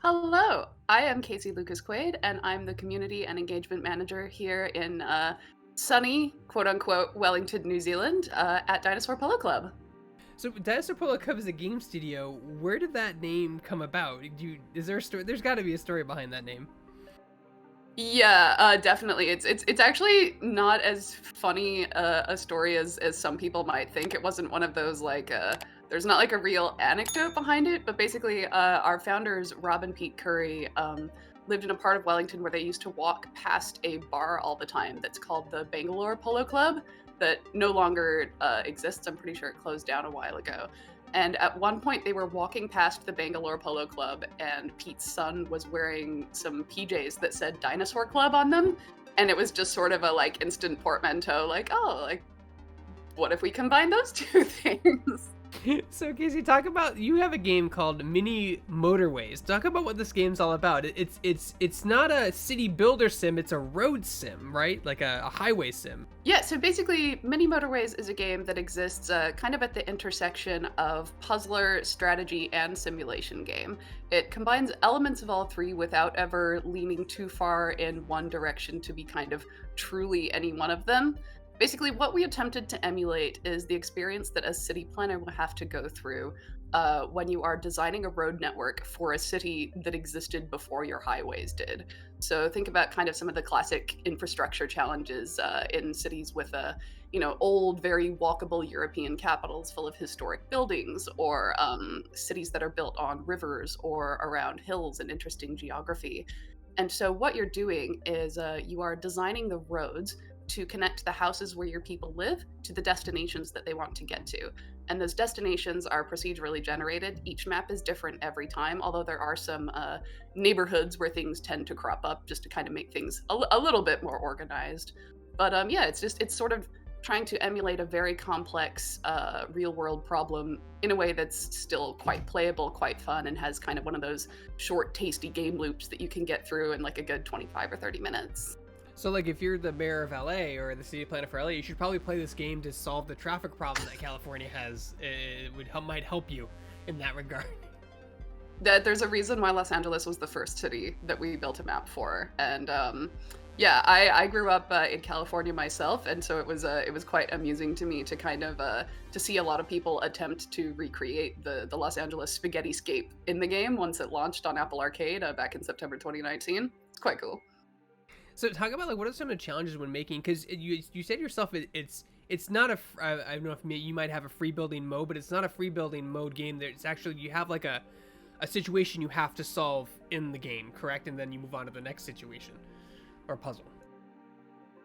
Hello, I am Casey Lucas Quaid, and I'm the Community and Engagement Manager here in sunny, quote unquote, Wellington, New Zealand at Dinosaur Polo Club. So Dinosaur Polo Club is a game studio. Where did that name come about? Is there a story? There's got to be a story behind that name. Yeah, definitely. It's actually not as funny a story as some people might think. It wasn't one of those like there's not like a real anecdote behind it, but basically our founders Rob and Pete Curry lived in a part of Wellington where they used to walk past a bar all the time that's called the Bangalore Polo Club that no longer exists. I'm pretty sure it closed down a while ago. And at one point, they were walking past the Bangalore Polo Club, and Pete's son was wearing some PJs that said Dinosaur Club on them. And it was just sort of a like instant portmanteau, like, oh, like, what if we combine those two things? So Casey, you have a game called Mini Motorways. Talk about what this game's all about. It's not a city builder sim. It's a road sim, right? Like a highway sim. Yeah, so basically, Mini Motorways is a game that exists kind of at the intersection of puzzler, strategy, and simulation game. It combines elements of all three without ever leaning too far in one direction to be kind of truly any one of them. Basically, what we attempted to emulate is the experience that a city planner will have to go through when you are designing a road network for a city that existed before your highways did. So think about kind of some of the classic infrastructure challenges in cities with old, very walkable European capitals full of historic buildings, or cities that are built on rivers or around hills and interesting geography. And so what you're doing is you are designing the roads to connect the houses where your people live to the destinations that they want to get to. And those destinations are procedurally generated. Each map is different every time, although there are some neighborhoods where things tend to crop up just to kind of make things a little bit more organized. But yeah, it's sort of trying to emulate a very complex real world problem in a way that's still quite playable, quite fun, and has kind of one of those short, tasty game loops that you can get through in like a good 25 or 30 minutes. So like if you're the mayor of LA or the city planner for LA, you should probably play this game to solve the traffic problem that California has. Might help you in that regard. There's a reason why Los Angeles was the first city that we built a map for, and yeah, I grew up in California myself, and so it was quite amusing to me to kind of to see a lot of people attempt to recreate the Los Angeles spaghetti-scape in the game once it launched on Apple Arcade back in September 2019. It's quite cool. So talk about like what are some of the challenges when making, because you said yourself it's not I don't know if you might have a free building mode, but it's not a free building mode game. It's actually you have like a situation you have to solve in the game, correct? And then you move on to the next situation or puzzle.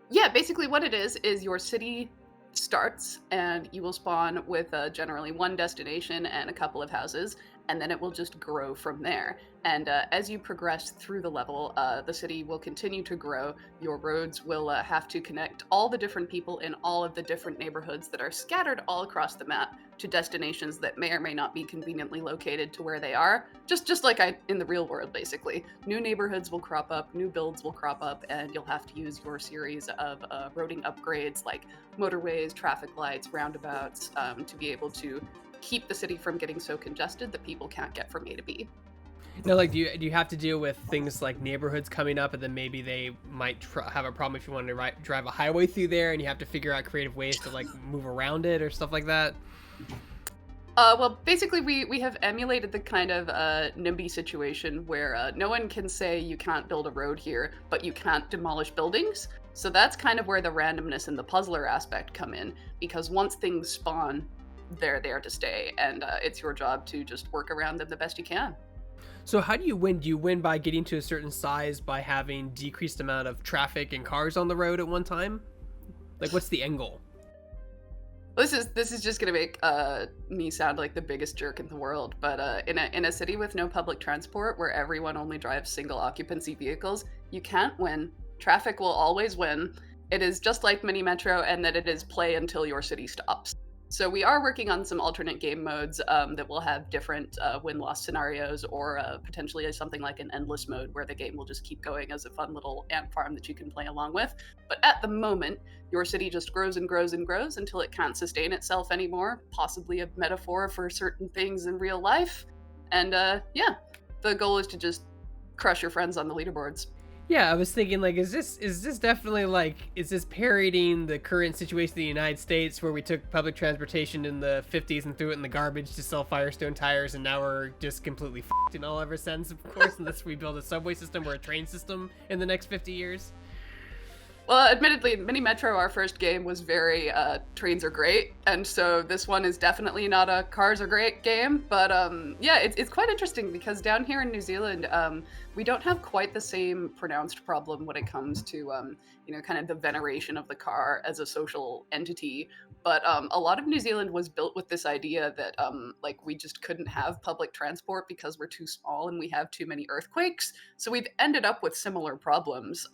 Yeah, basically what it is your city starts and you will spawn with generally one destination and a couple of houses, and then it will just grow from there. And as you progress through the level, the city will continue to grow. Your roads will have to connect all the different people in all of the different neighborhoods that are scattered all across the map to destinations that may or may not be conveniently located to where they are. Just like in the real world, basically. New neighborhoods will crop up, new builds will crop up, and you'll have to use your series of roading upgrades like motorways, traffic lights, roundabouts, to be able to keep the city from getting so congested that people can't get from A to B. No, like do you have to deal with things like neighborhoods coming up, and then maybe they might have a problem if you want to drive a highway through there, and you have to figure out creative ways to like move around it or stuff like that? Well, basically, we have emulated the kind of NIMBY situation where no one can say you can't build a road here, but you can't demolish buildings. So that's kind of where the randomness and the puzzler aspect come in, because once things spawn, they're there to stay, and it's your job to just work around them the best you can. So how do you win? Do you win by getting to a certain size by having decreased amount of traffic and cars on the road at one time? Like, what's the end goal? This is just gonna make me sound like the biggest jerk in the world, but in a city with no public transport where everyone only drives single occupancy vehicles, you can't win. Traffic will always win. It is just like Mini Metro, and that it is play until your city stops. So we are working on some alternate game modes that will have different win-loss scenarios, or potentially something like an endless mode where the game will just keep going as a fun little ant farm that you can play along with. But at the moment, your city just grows and grows and grows until it can't sustain itself anymore, possibly a metaphor for certain things in real life. And yeah, the goal is to just crush your friends on the leaderboards. Yeah, I was thinking like, is this definitely like, is this parodying the current situation in the United States where we took public transportation in the 50s and threw it in the garbage to sell Firestone tires, and now we're just completely f***ed in all ever since, of course, unless we build a subway system or a train system in the next 50 years? Well, admittedly, Mini Metro, our first game, was very trains are great, and so this one is definitely not a cars are great game. But yeah, it's quite interesting because down here in New Zealand, we don't have quite the same pronounced problem when it comes to kind of the veneration of the car as a social entity. But a lot of New Zealand was built with this idea that like we just couldn't have public transport because we're too small and we have too many earthquakes. So we've ended up with similar problems.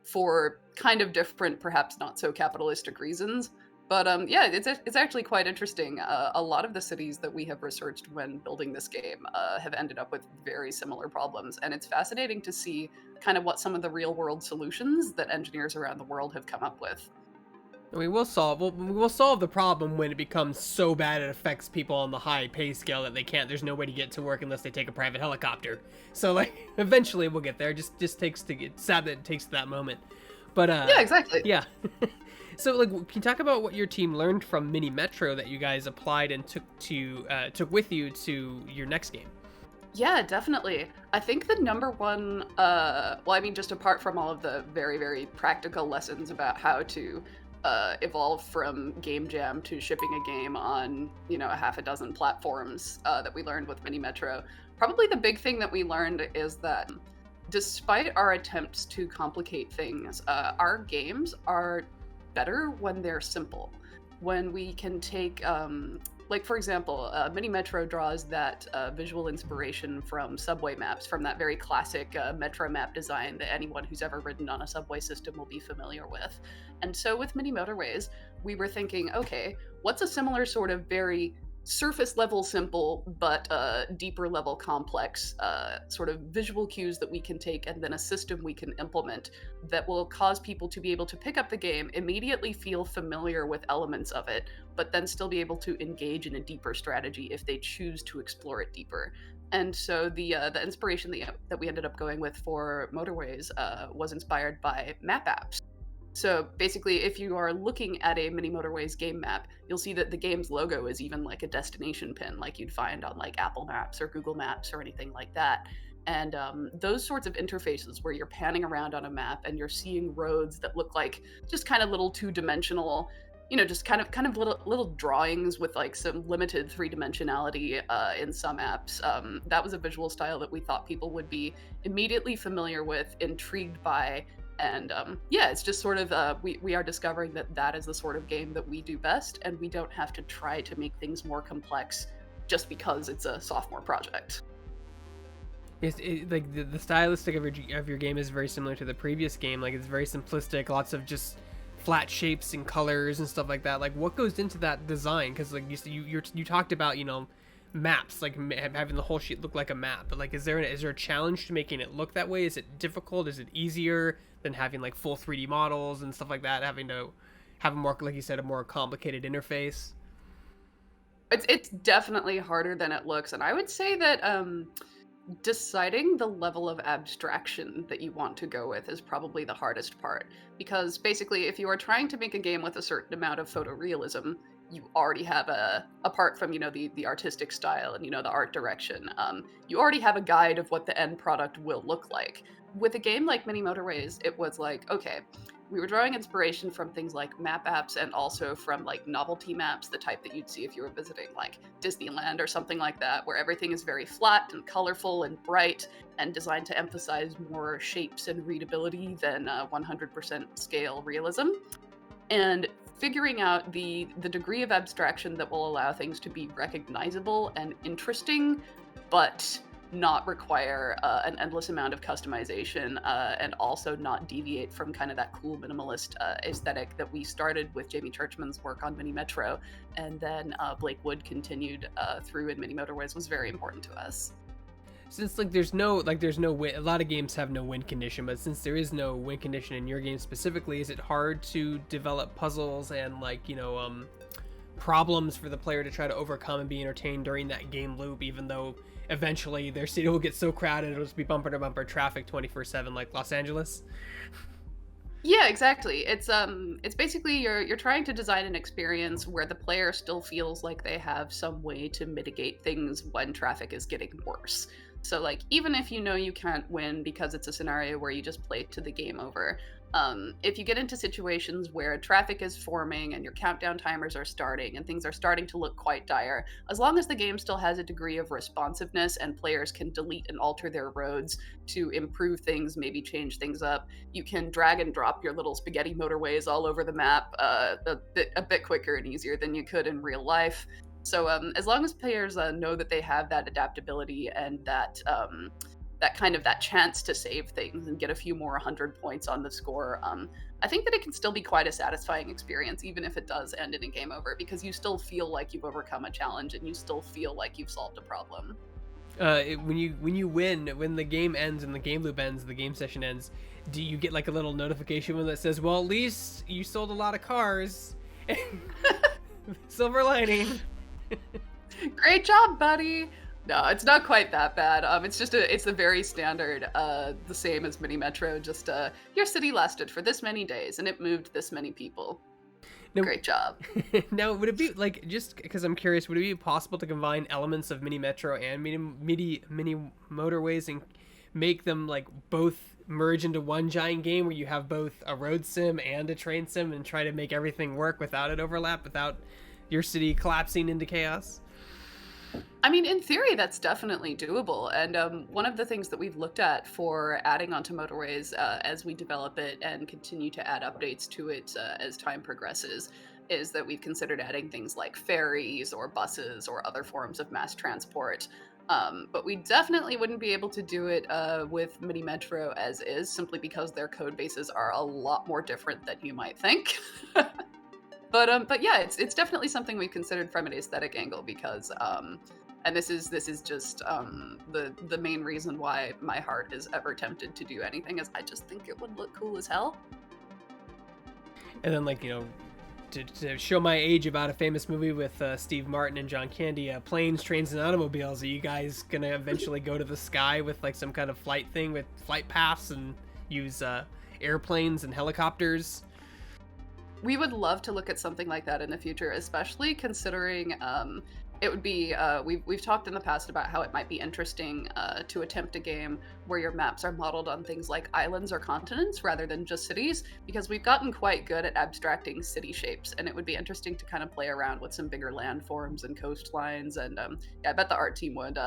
For kind of different, perhaps not so capitalistic reasons. But yeah, it's actually quite interesting. A lot of the cities that we have researched when building this game have ended up with very similar problems, and it's fascinating to see kind of what some of the real world solutions that engineers around the world have come up with. I mean, we'll solve the problem when it becomes so bad it affects people on the high pay scale that they can't. There's no way to get to work unless they take a private helicopter. So like, eventually we'll get there. Just takes to get sad that it takes to that moment. But Yeah, exactly. yeah. So like, can you talk about what your team learned from Mini Metro that you guys applied and took with you to your next game? Yeah, definitely. I think the number one, well, I mean, just apart from all of the very, very practical lessons about how to evolve from game jam to shipping a game on, a half a dozen platforms that we learned with Mini Metro, probably the big thing that we learned is that despite our attempts to complicate things, our games are better when they're simple. When we can take like for example, Mini Metro draws that visual inspiration from subway maps, from that very classic metro map design that anyone who's ever ridden on a subway system will be familiar with. And so with Mini Motorways, we were thinking, okay, what's a similar sort of very surface level simple but deeper level complex sort of visual cues that we can take, and then a system we can implement that will cause people to be able to pick up the game, immediately feel familiar with elements of it, but then still be able to engage in a deeper strategy if they choose to explore it deeper. And so the inspiration that we ended up going with for Motorways was inspired by map apps. So basically, if you are looking at a Mini Motorways game map, you'll see that the game's logo is even like a destination pin, like you'd find on like Apple Maps or Google Maps or anything like that. And those sorts of interfaces where you're panning around on a map and you're seeing roads that look like just kind of little two-dimensional, just kind of little drawings with like some limited three-dimensionality in some apps. That was a visual style that we thought people would be immediately familiar with, intrigued by, and yeah, it's just sort of we are discovering that that is the sort of game that we do best, and we don't have to try to make things more complex just because it's a sophomore project. Like the stylistic of your game is very similar to the previous game. Like, it's very simplistic, lots of just flat shapes and colors and stuff like that. Like, what goes into that design? Because like you talked about, maps, like having the whole sheet look like a map. But like, is there a challenge to making it look that way? Is it difficult? Is it easier than having like full 3D models and stuff like that? Having to have a more, like you said, a more complicated interface. It's definitely harder than it looks, and I would say that deciding the level of abstraction that you want to go with is probably the hardest part, because basically if you are trying to make a game with a certain amount of photorealism, you already have apart from the artistic style and the art direction, you already have a guide of what the end product will look like. With a game like Mini Motorways, it was like, okay, we were drawing inspiration from things like map apps and also from like novelty maps, the type that you'd see if you were visiting like Disneyland or something like that, where everything is very flat and colorful and bright and designed to emphasize more shapes and readability than 100% scale realism. And figuring out the degree of abstraction that will allow things to be recognizable and interesting, but not require an endless amount of customization, and also not deviate from kind of that cool minimalist aesthetic that we started with Jamie Churchman's work on Mini Metro, and then Blake Wood continued through in Mini Motorways, was very important to us. Since there's no win, a lot of games have no win condition, but since there is no win condition in your game specifically, is it hard to develop puzzles and problems for the player to try to overcome and be entertained during that game loop, even though eventually their city will get so crowded it'll just be bumper to bumper traffic 24/7 like Los Angeles? Yeah, exactly. It's basically you're trying to design an experience where the player still feels like they have some way to mitigate things when traffic is getting worse. So like even if you know you can't win because it's a scenario where you just play to the game over, if you get into situations where traffic is forming and your countdown timers are starting and things are starting to look quite dire, as long as the game still has a degree of responsiveness and players can delete and alter their roads to improve things, maybe change things up, you can drag and drop your little spaghetti motorways all over the map a bit quicker and easier than you could in real life. So as long as players know that they have that adaptability and that kind of that chance to save things and get a few more 100 points on the score, I think that it can still be quite a satisfying experience, even if it does end in a game over, because you still feel like you've overcome a challenge and you still feel like you've solved a problem. When you win, when the game ends and the game loop ends, the game session ends, do you get like a little notification when that says, "Well, at least you sold a lot of cars"? Silver lining. Great job, buddy. No, it's not quite that bad. It's a very standard, the same as Mini Metro. Just your city lasted for this many days and it moved this many people. Now, Great job. now, would it be like, just because I'm curious, would it be possible to combine elements of Mini Metro and Mini Motorways and make them like both merge into one giant game where you have both a road sim and a train sim and try to make everything work without it overlap, without your city collapsing into chaos? I mean, in theory, that's definitely doable. And one of the things that we've looked at for adding onto motorways as we develop it and continue to add updates to it as time progresses is that we've considered adding things like ferries or buses or other forms of mass transport. But we definitely wouldn't be able to do it with Mini Metro as is, simply because their code bases are a lot more different than you might think. But yeah, it's definitely something we've considered from an aesthetic angle because, and this is just the main reason why my heart is ever tempted to do anything is I just think it would look cool as hell. And then, like, to show my age about a famous movie with Steve Martin and John Candy, Planes, Trains, and Automobiles. Are you guys gonna eventually go to the sky with like some kind of flight thing with flight paths and use airplanes and helicopters? We would love to look at something like that in the future, especially considering it would be. We've talked in the past about how it might be interesting to attempt a game where your maps are modeled on things like islands or continents rather than just cities, because we've gotten quite good at abstracting city shapes, and it would be interesting to kind of play around with some bigger landforms and coastlines. And yeah, I bet the art team would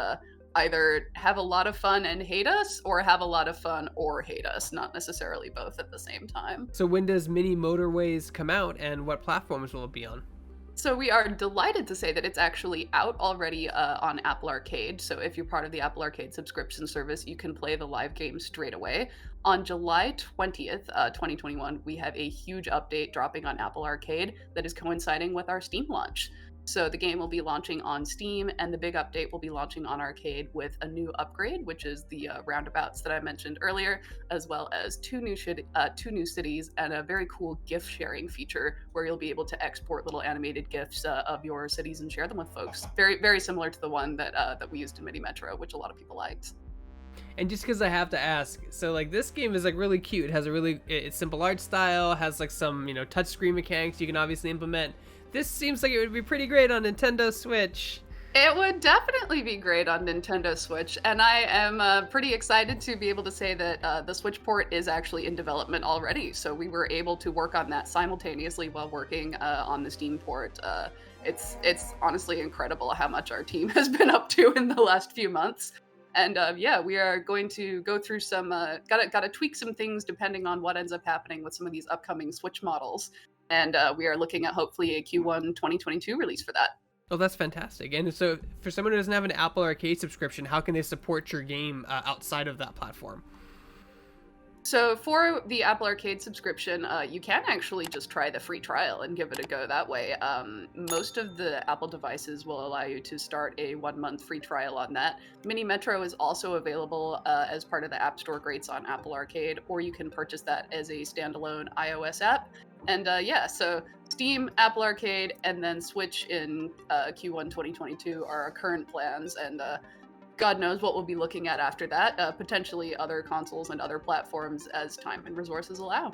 either have a lot of fun and hate us, or have a lot of fun or hate us, not necessarily both at the same time. So when does Mini Motorways come out, and what platforms will it be on? So we are delighted to say that it's actually out already on Apple Arcade. So if you're part of the Apple Arcade subscription service, you can play the live game straight away. On July 20th, 2021, we have a huge update dropping on Apple Arcade that is coinciding with our Steam launch. So the game will be launching on Steam, and the big update will be launching on Arcade with a new upgrade, which is the roundabouts that I mentioned earlier, as well as two new cities and a very cool GIF sharing feature where you'll be able to export little animated GIFs of your cities and share them with folks. Very, very similar to the one that we used in Mini Metro, which a lot of people liked. And just because I have to ask, so like this game is like really cute. It has it's simple art style, has like some touchscreen mechanics you can obviously implement. This seems like it would be pretty great on Nintendo Switch. It would definitely be great on Nintendo Switch, and I am pretty excited to be able to say that the Switch port is actually in development already. So we were able to work on that simultaneously while working on the Steam port. It's honestly incredible how much our team has been up to in the last few months. And yeah, we are going to go through some, gotta tweak some things depending on what ends up happening with some of these upcoming Switch models. And we are looking at hopefully a Q1 2022 release for that. Oh, that's fantastic. And so, for someone who doesn't have an Apple Arcade subscription, how can they support your game outside of that platform? So for the Apple Arcade subscription, you can actually just try the free trial and give it a go that way. Most of the Apple devices will allow you to start a 1 month free trial on that. Mini Metro is also available as part of the App Store greats on Apple Arcade, or you can purchase that as a standalone iOS app. And yeah, so Steam, Apple Arcade, and then Switch in Q1 2022 are our current plans. And God knows what we'll be looking at after that. Potentially other consoles and other platforms as time and resources allow.